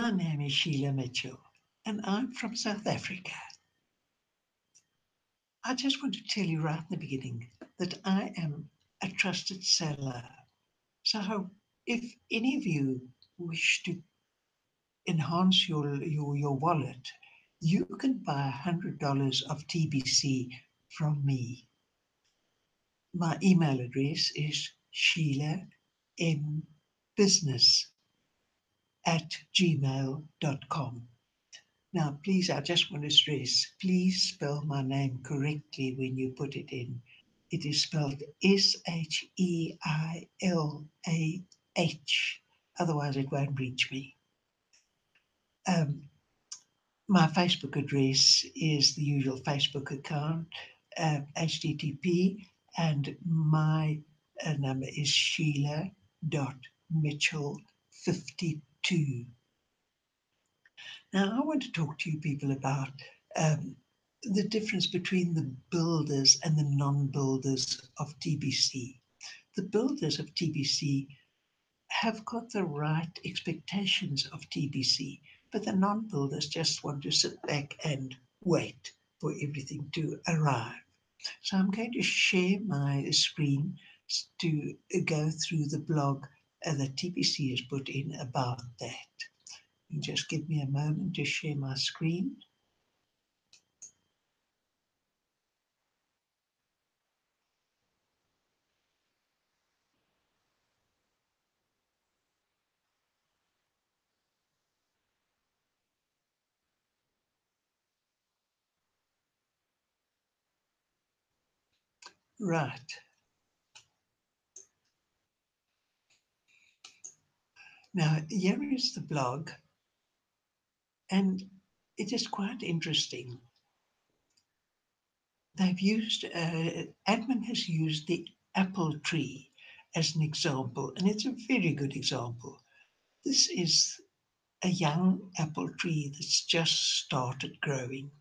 My name is Sheila Mitchell, and I'm from South Africa. I just want to tell you right in the beginning that I am a trusted seller. So if any of you wish to enhance your wallet, you can buy $100 of TBC from me. My email address is sheilahmbusiness@gmail.com. Now, please, I just want to stress, please spell my name correctly when you put it in. It is spelled Sheilah. Otherwise, it won't reach me. Um, my Facebook address is the usual Facebook account, HTTP, and my number is sheila.mitchell52. Now, I want to talk to you people about um, the difference between the builders and the non-builders of TBC. The builders of TBC have got the right expectations of TBC, but the non-builders just want to sit back and wait for everything to arrive. So I'm going to share my screen to go through the blog that TBC has put in about that. You just give me a moment to share my screen. Right. Now, here is the blog, and it is quite interesting. They've used, admin has used the apple tree as an example, and it's a very good example. This is a young apple tree that's just started growing.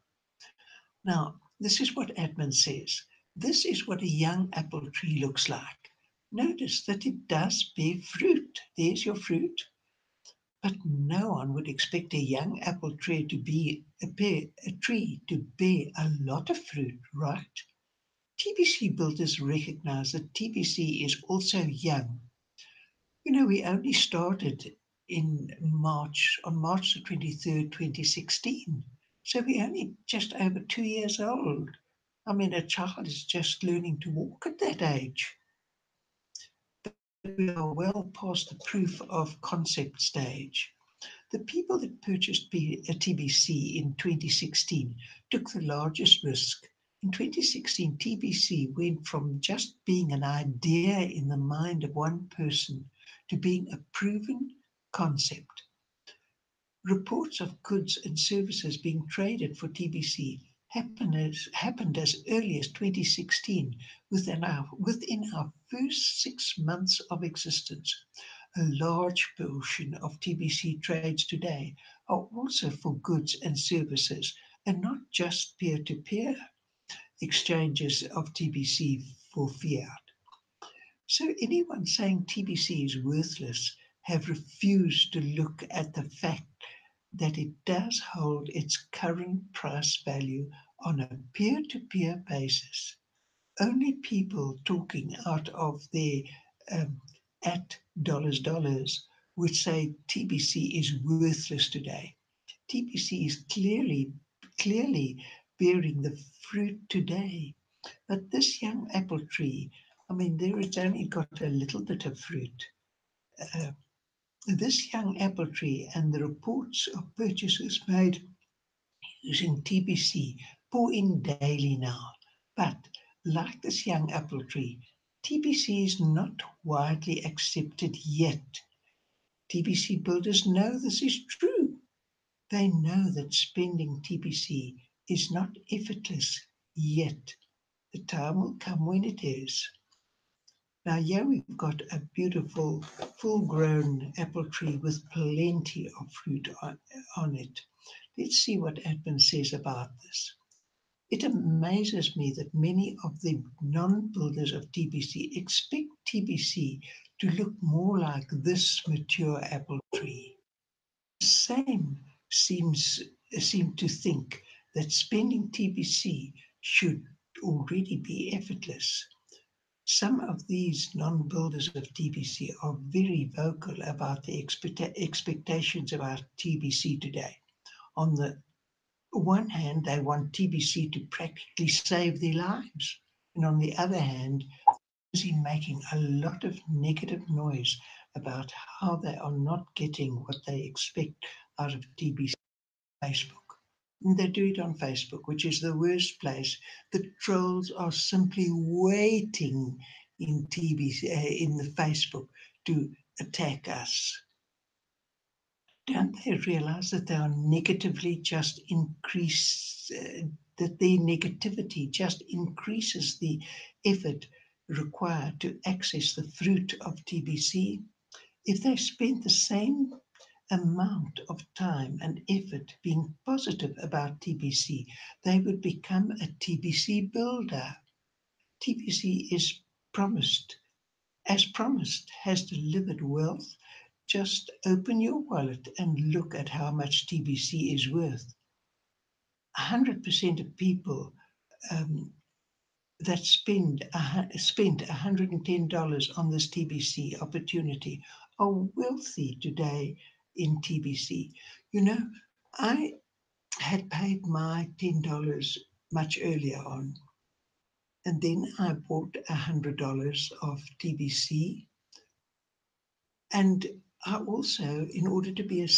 Now, this is what admin says. This is what a young apple tree looks like. Notice that it does bear fruit. There's your fruit. But no one would expect a young apple tree to be a tree to bear a lot of fruit, right? TBC builders recognize that TBC is also young. You know, we only started on March the 23rd, 2016. So we're only just over 2 years old. I mean, a child is just learning to walk at that age. But we are well past the proof of concept stage. The people that purchased TBC in 2016 took the largest risk. In 2016, TBC went from just being an idea in the mind of one person to being a proven concept. Reports of goods and services being traded for TBC happened as early as 2016 within our first 6 months of existence. A large portion of TBC trades today are also for goods and services and not just peer-to-peer exchanges of TBC for fiat. So anyone saying TBC is worthless have refused to look at the fact that it does hold its current price value on a peer-to-peer basis. Only people talking out of their at dollars would say TBC is worthless today. TBC is clearly bearing the fruit today. But this young apple tree, I mean, there it's only got a little bit of fruit. Uh, this young apple tree and the reports of purchases made using TBC pour in daily now. But like this young apple tree, TBC is not widely accepted yet. TBC builders know this is true. They know that spending TBC is not effortless yet. The time will come when it is. Now here we've got a beautiful full-grown apple tree with plenty of fruit on it. Let's see what admin says about this. It amazes me that many of the non-builders of TBC expect TBC to look more like this mature apple tree. same seems seem to think that spending TBC should already be effortless. Some of these non-builders of TBC are very vocal about the expectations about TBC today. On the one hand, they want TBC to practically save their lives. And on the other hand, busy making a lot of negative noise about how they are not getting what they expect out of TBC Facebook. And they do it on Facebook, which is the worst place. The trolls are simply waiting in TBC, in the Facebook to attack us. Don't they realize that they are negatively just increase that their negativity just increases the effort required to access the fruit of TBC? If they spent the same amount of time and effort being positive about TBC, they would become a TBC builder. TBC is promised, as promised, has delivered wealth. Just open your wallet and look at how much TBC is worth. 100% of people um, that spent $110 on this TBC opportunity are wealthy today in TBC. You know, I had paid my $10 much earlier on, and then I bought $100 of TBC. And I also, in order to be a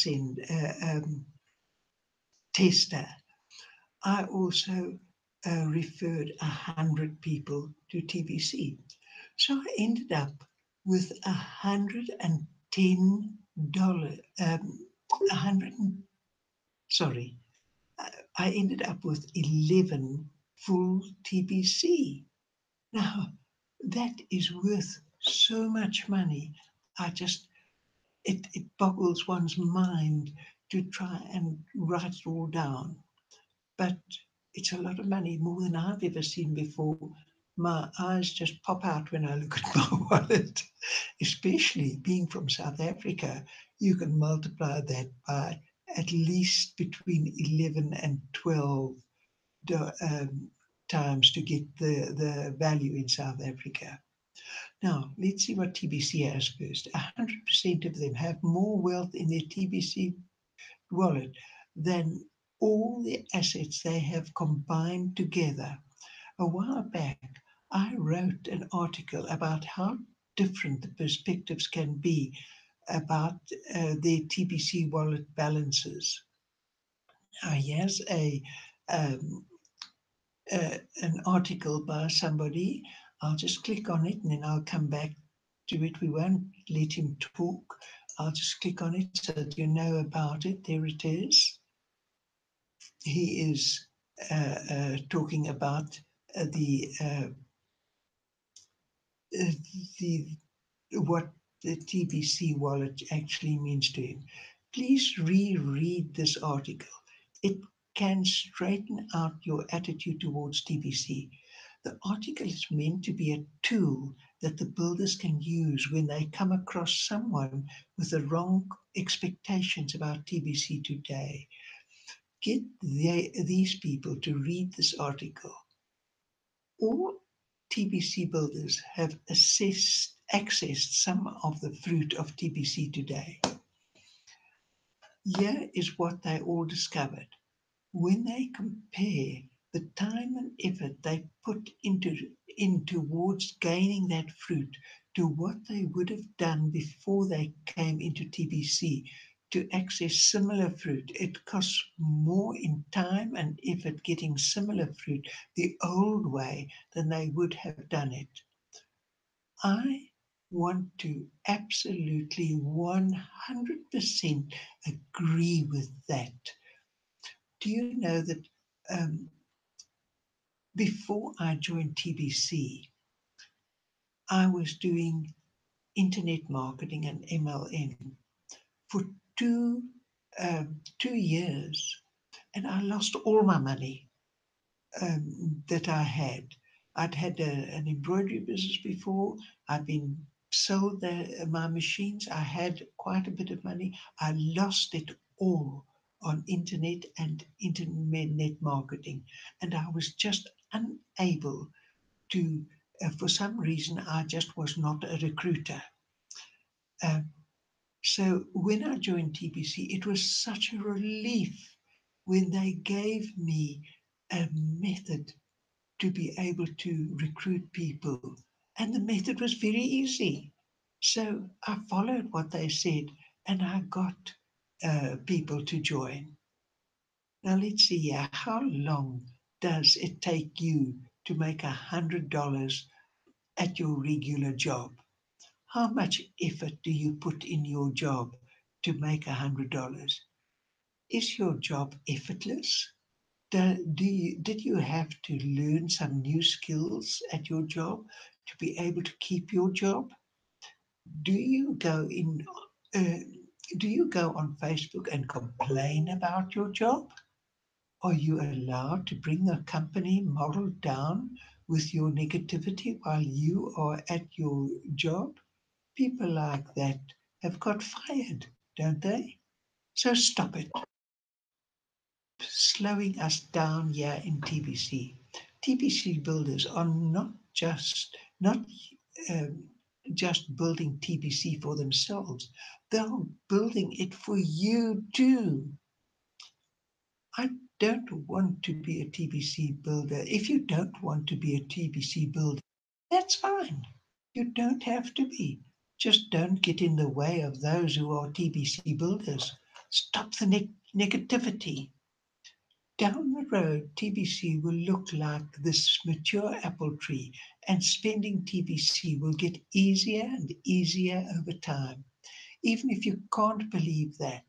tester, I also referred 100 people to TBC. So I ended up with $110. 100. Sorry, I ended up with 11 full TBC. Now that is worth so much money. It boggles one's mind to try and write it all down. But it's a lot of money, more than I've ever seen before. My eyes just pop out when I look at my wallet, especially being from South Africa. You can multiply that by at least between 11 and 12 times to get the value in South Africa. Now, let's see what TBC has first. 100% of them have more wealth in their TBC wallet than all the assets they have combined together. A while back, I wrote an article about how different the perspectives can be about their TBC wallet balances. Now, here's um, an article by somebody. I'll just click on it and then I'll come back to it. We won't let him talk. I'll just click on it so that you know about it. There it is. He is talking about uh, the what the TBC wallet actually means to him. Please reread this article. It can straighten out your attitude towards TBC. The article is meant to be a tool that the builders can use when they come across someone with the wrong expectations about TBC today. Get these people to read this article. All TBC builders have accessed some of the fruit of TBC today. Here is what they all discovered. When they compare the time and effort they put in towards gaining that fruit to what they would have done before they came into TBC to access similar fruit, it costs more in time and effort getting similar fruit the old way than they would have done it. I want to absolutely 100% agree with that. Do you know that um, before I joined TBC, I was doing internet marketing and MLM for 2 years, and I lost all my money that I had. I'd had an embroidery business before. I'd been sold my machines. I had quite a bit of money. I lost it all on internet and internet marketing, and I was just unable to. For some reason, I just was not a recruiter. Um, so when I joined TBC, it was such a relief when they gave me a method to be able to recruit people. And the method was very easy. So I followed what they said and I got people to join. Now let's see here. How long does it take you to make $100 at your regular job? How much effort do you put in your job to make $100? Is your job effortless? Did you have to learn some new skills at your job to be able to keep your job? Do you go in? Uh, do you go on Facebook and complain about your job? Are you allowed to bring the company moral down with your negativity while you are at your job? People like that have got fired, don't they? So stop it. Slowing us down here in TBC. TBC builders are not just building TBC for themselves. They're building it for you too. I don't want to be a TBC builder. If you don't want to be a TBC builder, that's fine. You don't have to be. Just don't get in the way of those who are TBC builders. Stop the negativity. Down the road, TBC will look like this mature apple tree, and spending TBC will get easier and easier over time. Even if you can't believe that,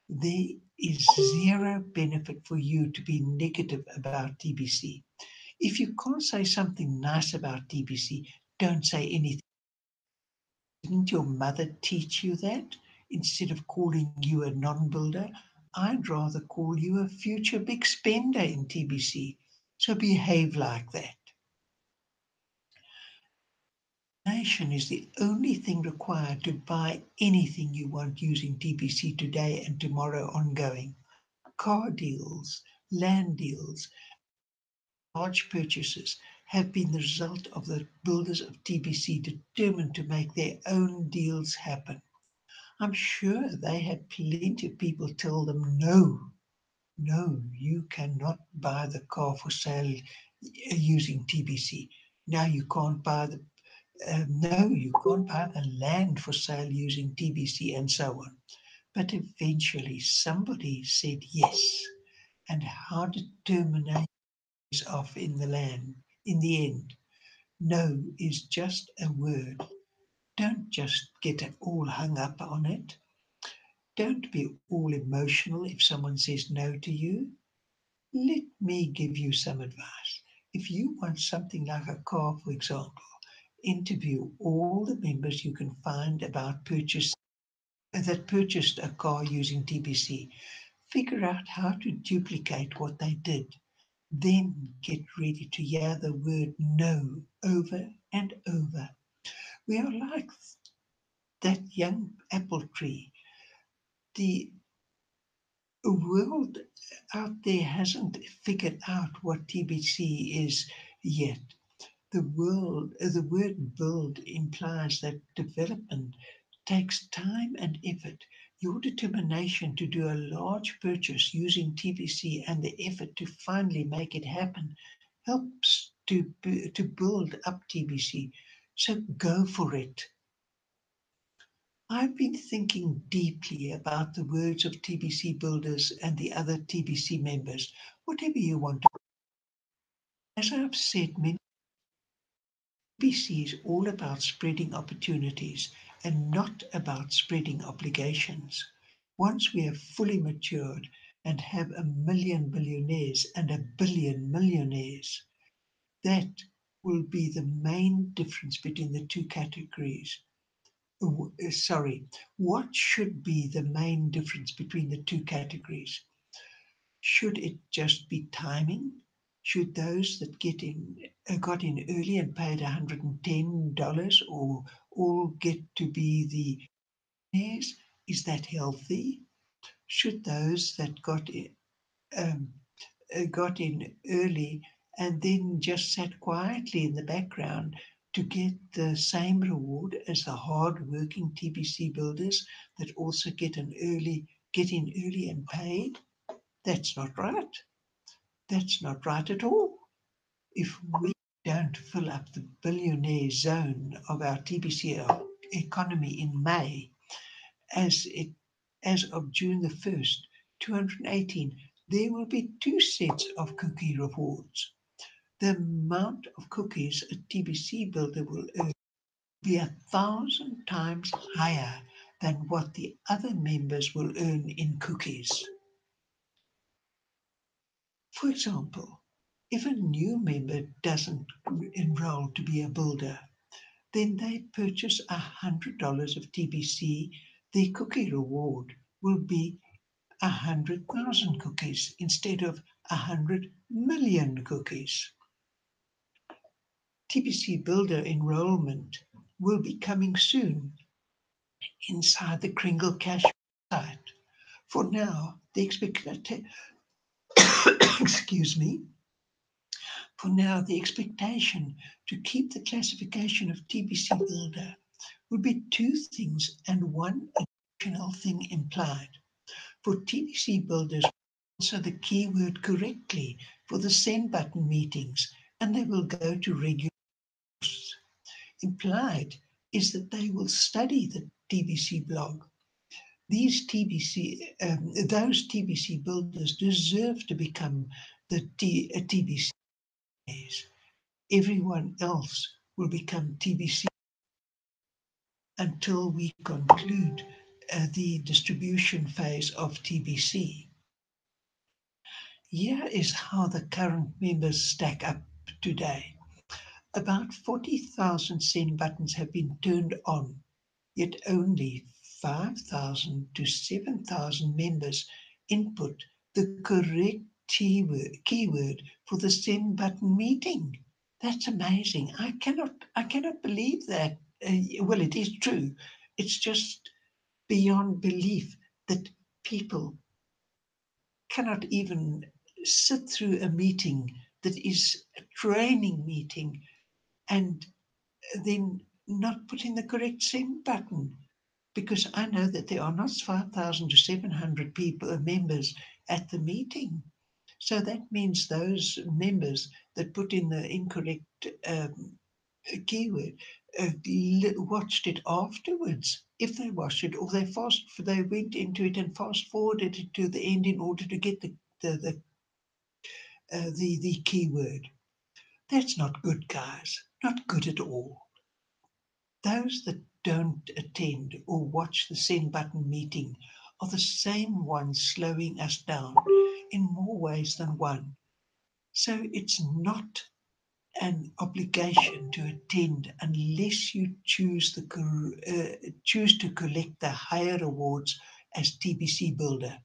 there is zero benefit for you to be negative about TBC. If you can't say something nice about TBC, don't say anything. Didn't your mother teach you that? Instead of calling you a non builder, I'd rather call you a future big spender in TBC. So behave like that. Nation is the only thing required to buy anything you want using TBC today and tomorrow ongoing. Car deals, land deals, large purchases have been the result of the builders of TBC determined to make their own deals happen. I'm sure they had plenty of people tell them, no, no, you cannot buy the car for sale using TBC. Now you can't buy the no, you can't buy the land for sale using TBC and so on. But eventually somebody said yes. And how determination is off in the land in the end. No is just a word. Don't just get all hung up on it. Don't be all emotional if someone says no to you. Let me give you some advice. If you want something like a car, for example, interview all the members you can find about that purchased a car using TBC. Figure out how to duplicate what they did. Then get ready to hear the word no over and over. We are like that young apple tree. The world out there hasn't figured out what TBC is yet. The word build implies that development takes time and effort. Your determination to do a large purchase using TBC and the effort to finally make it happen helps to build up TBC. So go for it. I've been thinking deeply about the words of TBC builders and the other TBC members, whatever you want to. As I've said, many TBC is all about spreading opportunities and not about spreading obligations. Once we have fully matured and have a million billionaires and a billion millionaires, that will be the main difference between the two categories. Sorry, what should be the main difference between the two categories? Should it just be timing? Should those that got in early and paid $110 or all get to be the millionaires? Is that healthy? should those that um, got in early and then just sat quietly in the background to get the same reward as the hard-working TBC builders that also get in early and paid? That's not right. That's not right at all. If we don't fill up the billionaire zone of our TBC economy in May, as it as of June the 1st, 2018, there will be two sets of cookie rewards. The amount of cookies a TBC builder will earn will be 1,000 times higher than what the other members will earn in cookies. For example, if a new member doesn't enroll to be a builder, then they purchase $100 of TBC, their cookie reward will be 100,000 cookies instead of 100 million cookies. TBC Builder enrollment will be coming soon inside the Kringle Cash site. For now, excuse me. For now, the expectation to keep the classification of TBC Builder would be two things and one additional thing implied. For TBC builders, answer the keyword correctly for the send button meetings, and they will go to regular courses. Implied is that they will study the TBC blog. Those TBC builders deserve to become TBCs. Everyone else will become TBC until we conclude the distribution phase of TBC. Here is how the current members stack up today. About 40,000 send buttons have been turned on, yet only 5,000 to 7,000 members input the correct keyword for the send button meeting. That's amazing. I cannot believe that. Well, it is true. It's just beyond belief that people cannot even sit through a meeting that is a training meeting and then not put in the correct send button, because I know that there are not 5,000 to 700 people members at the meeting. So that means those members that put in the incorrect keyword watched it afterwards. If they watched it, or they went into it and fast forwarded it to the end in order to get the keyword. That's not good, guys. Not good at all. Those that don't attend or watch the send button meeting are the same ones slowing us down in more ways than one. So it's not an obligation to attend unless you choose to collect the higher rewards as TBC builder.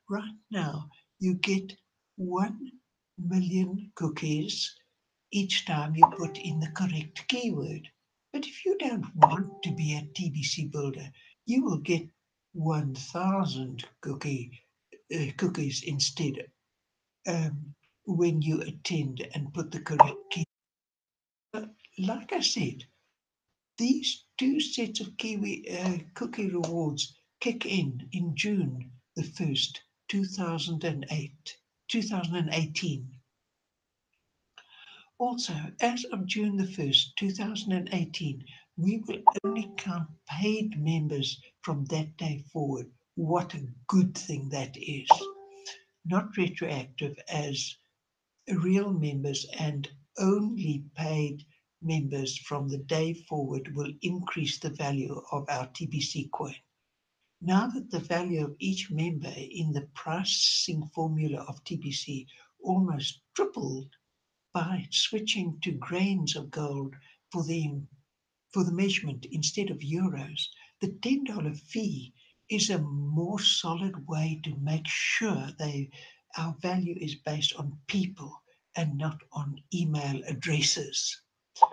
Right now, you get 1 million cookies each time you put in the correct keyword. But if you don't want to be a TBC builder, you will get 1,000 cookies instead when you attend and put the correct keyword. Like I said, these two sets of cookie rewards kick in June the 1st, 2018. Also, as of June the 1st, 2018, we will only count paid members from that day forward. What a good thing that is. Not retroactive as real members, and only paid members from the day forward will increase the value of our TBC coin. Now that the value of each member in the pricing formula of TBC almost tripled by switching to grains of gold for the measurement instead of euros, the $10 fee is a more solid way to make sure our value is based on people and not on email addresses. I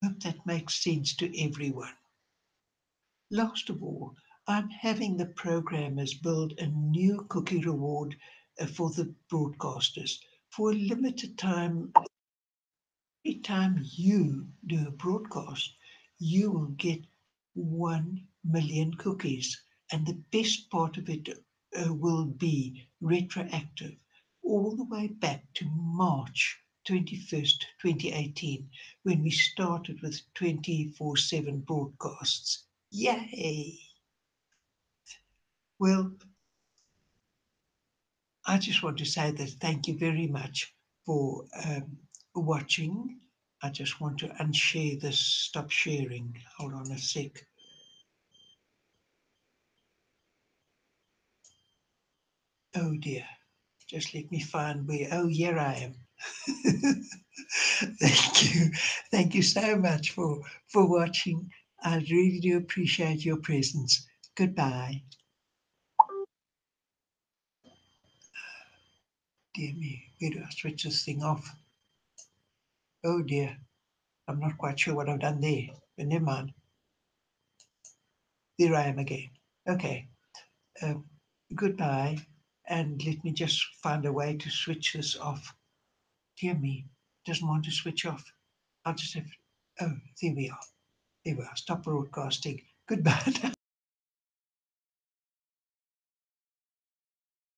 hope that makes sense to everyone. Last of all, I'm having the programmers build a new cookie reward for the broadcasters. For a limited time, every time you do a broadcast, you will get 1 million cookies. And the best part of it will be retroactive all the way back to March 21st, 2018, when we started with 24/7 broadcasts. Yay! Well, I just want to say that thank you very much for watching. I just want to unshare this, stop sharing. Hold on a sec. Oh dear. Just let me find where. Oh, here I am. Thank you. Thank you so much for watching. I really do appreciate your presence. Goodbye. Dear me, where do I switch this thing off? Oh dear. I'm not quite sure what I've done there, but never mind. There I am again. Okay. Um, Goodbye. And let me just find a way to switch this off. Dear me, doesn't want to switch off. I'll just have. Oh, there we are. There we are. Stop broadcasting. Goodbye.